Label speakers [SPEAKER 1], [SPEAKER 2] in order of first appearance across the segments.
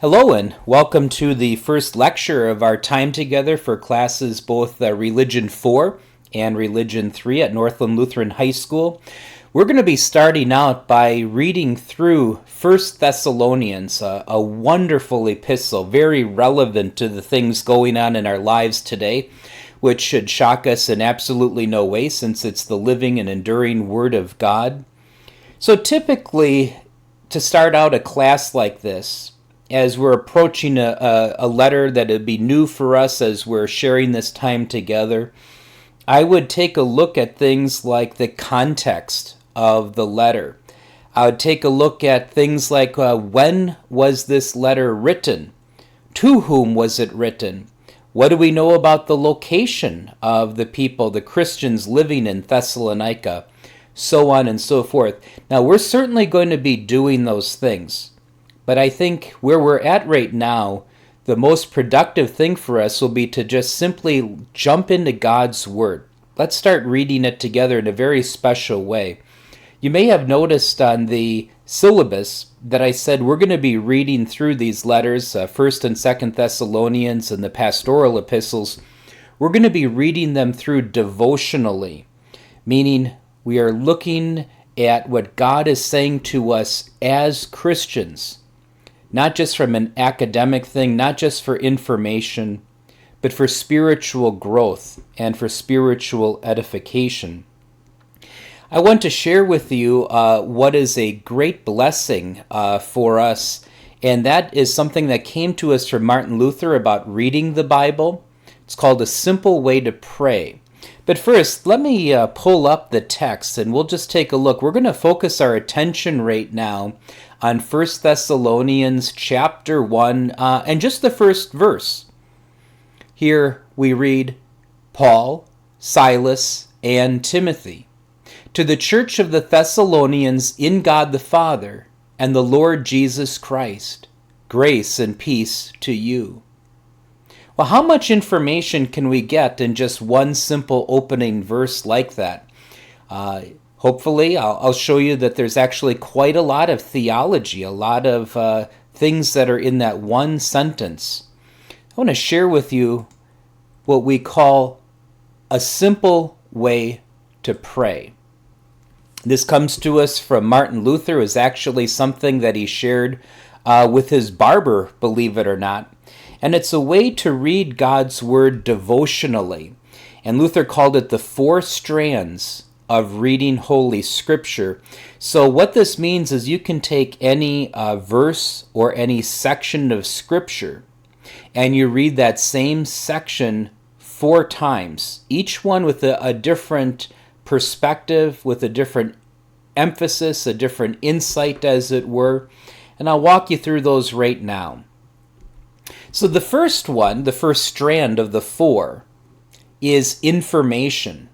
[SPEAKER 1] Hello and welcome to the first lecture of our time together for classes both Religion 4 and Religion 3 at Northland Lutheran High School. We're going to be starting out by reading through 1 Thessalonians, a wonderful epistle, very relevant to the things going on in our lives today, which should shock us in absolutely no way since it's the living and enduring Word of God. So typically, to start out a class like this, as we're approaching a letter that would be new for us as we're sharing this time together, I would take a look at things like the context of the letter. I would take a look at things like when was this letter written? To whom was it written? What do we know about the location of the people, the Christians living in Thessalonica? So on and so forth. Now, we're certainly going to be doing those things. But I think where we're at right now, the most productive thing for us will be to just simply jump into God's Word. Let's start reading it together in a very special way. You may have noticed on the syllabus that I said we're going to be reading through these letters, 1st and 2nd Thessalonians and the pastoral epistles. We're going to be reading them through devotionally, meaning we are looking at what God is saying to us as Christians. Not just from an academic thing, not just for information, but for spiritual growth and for spiritual edification. I want to share with you what is a great blessing for us, and that is something that came to us from Martin Luther about reading the Bible. It's called A Simple Way to Pray. But first, let me pull up the text and we'll just take a look. We're going to focus our attention right now on 1 Thessalonians chapter 1 and just the first verse. Here we read, Paul, Silas, and Timothy, to the church of the Thessalonians in God the Father and the Lord Jesus Christ, grace and peace to you. Well, how much information can we get in just one simple opening verse like that? Hopefully, I'll show you that there's actually quite a lot of theology, a lot of things that are in that one sentence. I want to share with you what we call a simple way to pray. This comes to us from Martin Luther. It was actually something that he shared with his barber, believe it or not. And it's a way to read God's Word devotionally. And Luther called it the 4 strands of reading Holy Scripture. So what this means is you can take any verse or any section of Scripture and you read that same section 4 times, each one with a different perspective, with a different emphasis, a different insight, as it were. And I'll walk you through those right now. So the first one, the first strand of the 4, is information.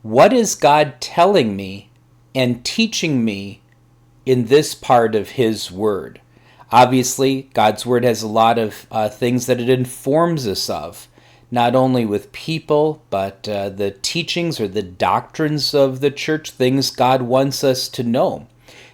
[SPEAKER 1] What is God telling me and teaching me in this part of His Word? Obviously, God's Word has a lot of things that it informs us of, not only with people, but the teachings or the doctrines of the church, things God wants us to know.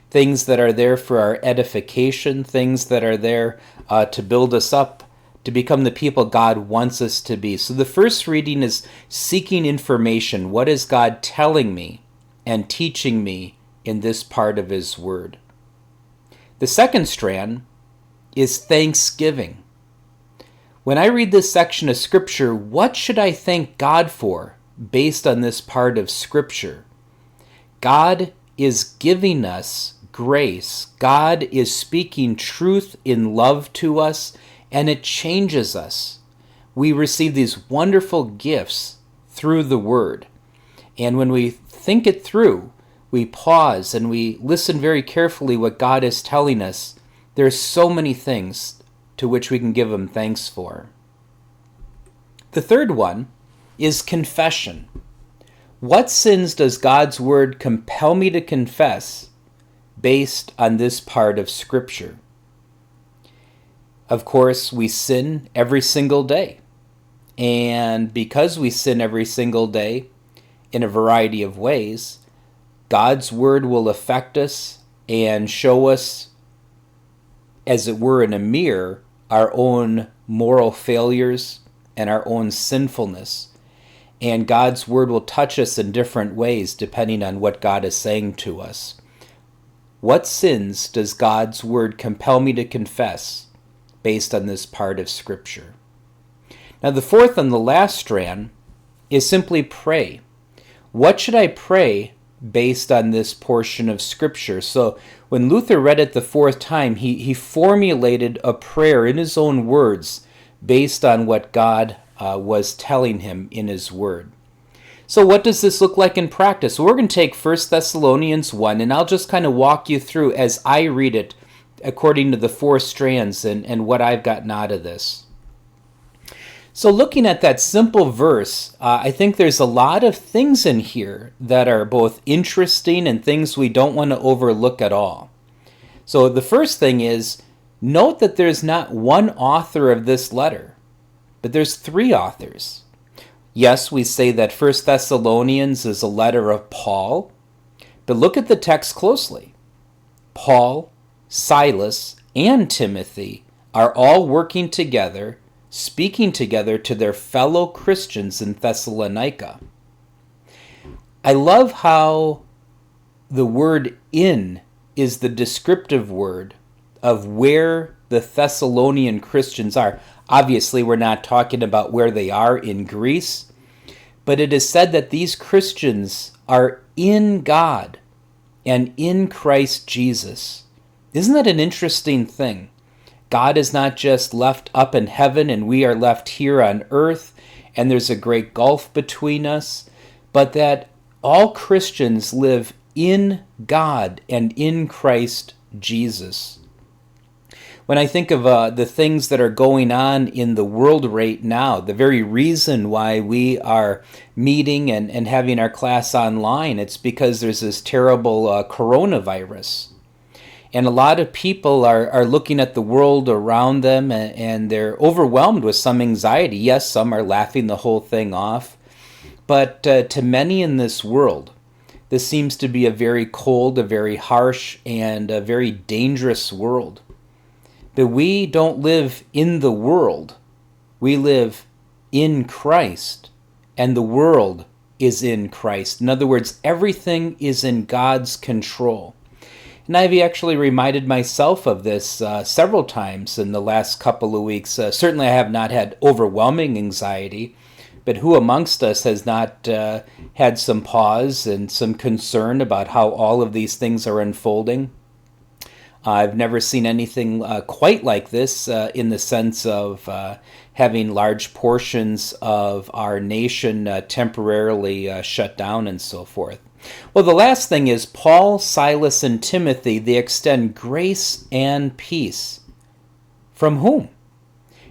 [SPEAKER 1] Things that are there for our edification, things that are there to build us up, to become the people God wants us to be. So the first reading is seeking information. What is God telling me and teaching me in this part of His Word? The second strand is thanksgiving. When I read this section of Scripture, what should I thank God for based on this part of Scripture? God is giving us grace. God is speaking truth in love to us, and it changes us. We receive these wonderful gifts through the Word. And when we think it through, we pause and we listen very carefully what God is telling us. There's so many things to which we can give Him thanks for. The third one is confession. What sins does God's Word compel me to confess based on this part of Scripture? Of course, we sin every single day. And because we sin every single day in a variety of ways, God's Word will affect us and show us as it were in a mirror, our own moral failures and our own sinfulness. And God's word will touch us in different ways depending on what God is saying to us. What sins does God's word compel me to confess based on this part of Scripture? Now, the fourth and the last strand is simply pray. What should I pray based on this portion of Scripture? So when Luther read it the fourth time, he formulated a prayer in his own words based on what God was telling him in his word. So what does this look like in practice? Well, we're going to take 1 Thessalonians 1, and I'll just kind of walk you through as I read it according to the four strands and what I've gotten out of this. So looking at that simple verse, I think there's a lot of things in here that are both interesting and things we don't want to overlook at all. So the first thing is, note that there's not one author of this letter, but there's three authors. Yes, we say that 1 Thessalonians is a letter of Paul, but look at the text closely. Paul, Silas, and Timothy are all working together, speaking together to their fellow Christians in Thessalonica. I love how the word "in" is the descriptive word of where the Thessalonian Christians are. Obviously, we're not talking about where they are in Greece, but it is said that these Christians are in God and in Christ Jesus. Isn't that an interesting thing? God is not just left up in heaven and we are left here on earth and there's a great gulf between us, but that all Christians live in God and in Christ Jesus. When I think of the things that are going on in the world right now, the very reason why we are meeting and having our class online, it's because there's this terrible coronavirus. And a lot of people are looking at the world around them and they're overwhelmed with some anxiety. Yes, some are laughing the whole thing off. But to many in this world, this seems to be a very cold, a very harsh, and a very dangerous world. But we don't live in the world. We live in Christ, and the world is in Christ. In other words, everything is in God's control. And I've actually reminded myself of this several times in the last couple of weeks. Certainly I have not had overwhelming anxiety, but who amongst us has not had some pause and some concern about how all of these things are unfolding? I've never seen anything quite like this in the sense of having large portions of our nation temporarily shut down and so forth. Well, the last thing is Paul, Silas, and Timothy, they extend grace and peace. From whom?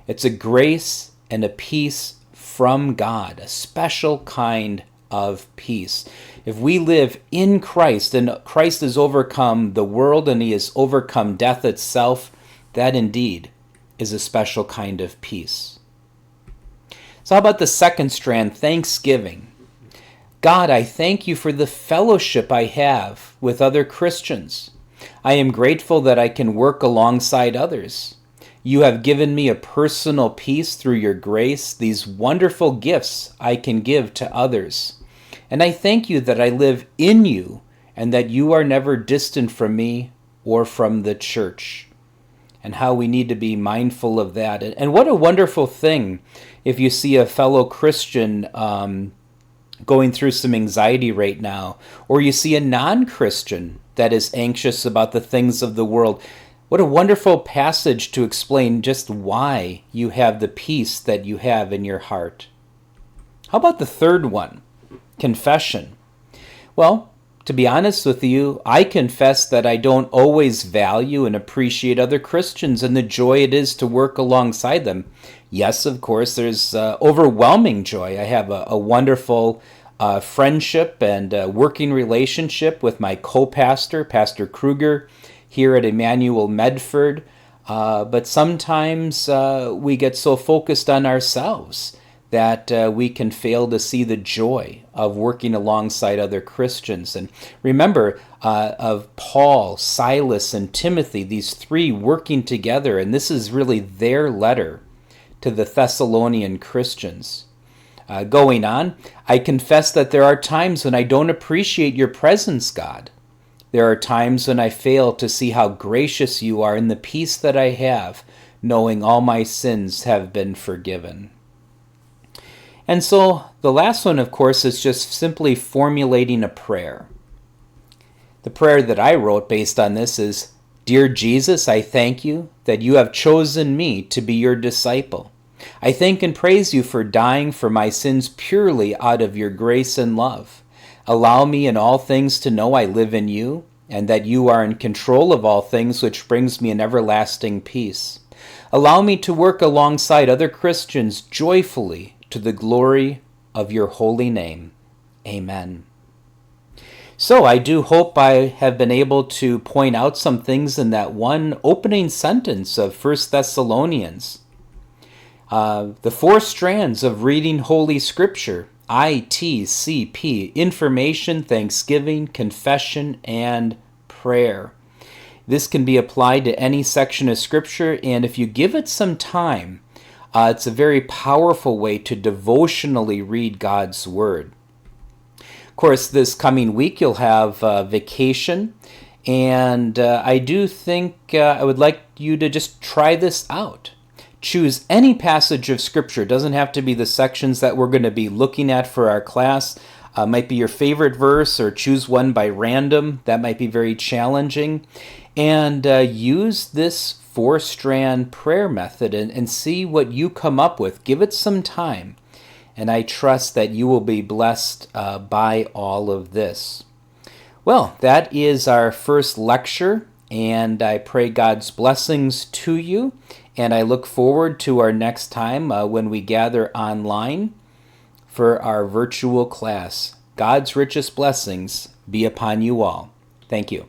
[SPEAKER 1] It's a grace and a peace from God, a special kind of peace. If we live in Christ and Christ has overcome the world and he has overcome death itself, that indeed is a special kind of peace. So how about the second strand, thanksgiving? God, I thank you for the fellowship I have with other Christians. I am grateful that I can work alongside others. You have given me a personal peace through your grace, these wonderful gifts I can give to others. And I thank you that I live in you and that you are never distant from me or from the church. And how we need to be mindful of that. And what a wonderful thing if you see a fellow Christian going through some anxiety right now, or you see a non-Christian that is anxious about the things of the world. What a wonderful passage to explain just why you have the peace that you have in your heart. How about the third one? Confession. Well, to be honest with you, I confess that I don't always value and appreciate other Christians and the joy it is to work alongside them. Yes, of course, there's overwhelming joy. I have a wonderful friendship and working relationship with my co-pastor, Pastor Kruger, here at Emmanuel Medford. But sometimes we get so focused on ourselves that we can fail to see the joy of working alongside other Christians. And remember of Paul, Silas, and Timothy, these three working together, and this is really their letter to the Thessalonian Christians. Going on, I confess that there are times when I don't appreciate your presence, God. There are times when I fail to see how gracious you are in the peace that I have, knowing all my sins have been forgiven. And so the last one, of course, is just simply formulating a prayer. The prayer that I wrote based on this is, Dear Jesus, I thank you that you have chosen me to be your disciple. I thank and praise you for dying for my sins purely out of your grace and love. Allow me in all things to know I live in you, and that you are in control of all things, which brings me an everlasting peace. Allow me to work alongside other Christians joyfully to the glory of your holy name. Amen. So I do hope I have been able to point out some things in that one opening sentence of 1 Thessalonians. The four strands of reading Holy Scripture, ITCP, information, thanksgiving, confession, and prayer. This can be applied to any section of Scripture, and if you give it some time, it's a very powerful way to devotionally read God's Word. Of course, this coming week you'll have vacation, and I do think I would like you to just try this out. Choose any passage of Scripture. It doesn't have to be the sections that we're going to be looking at for our class. Might be your favorite verse, or choose one by random. That might be very challenging. And use this four-strand prayer method and see what you come up with. Give it some time. And I trust that you will be blessed by all of this. Well, that is our first lecture, and I pray God's blessings to you. And I look forward to our next time when we gather online for our virtual class. God's richest blessings be upon you all. Thank you.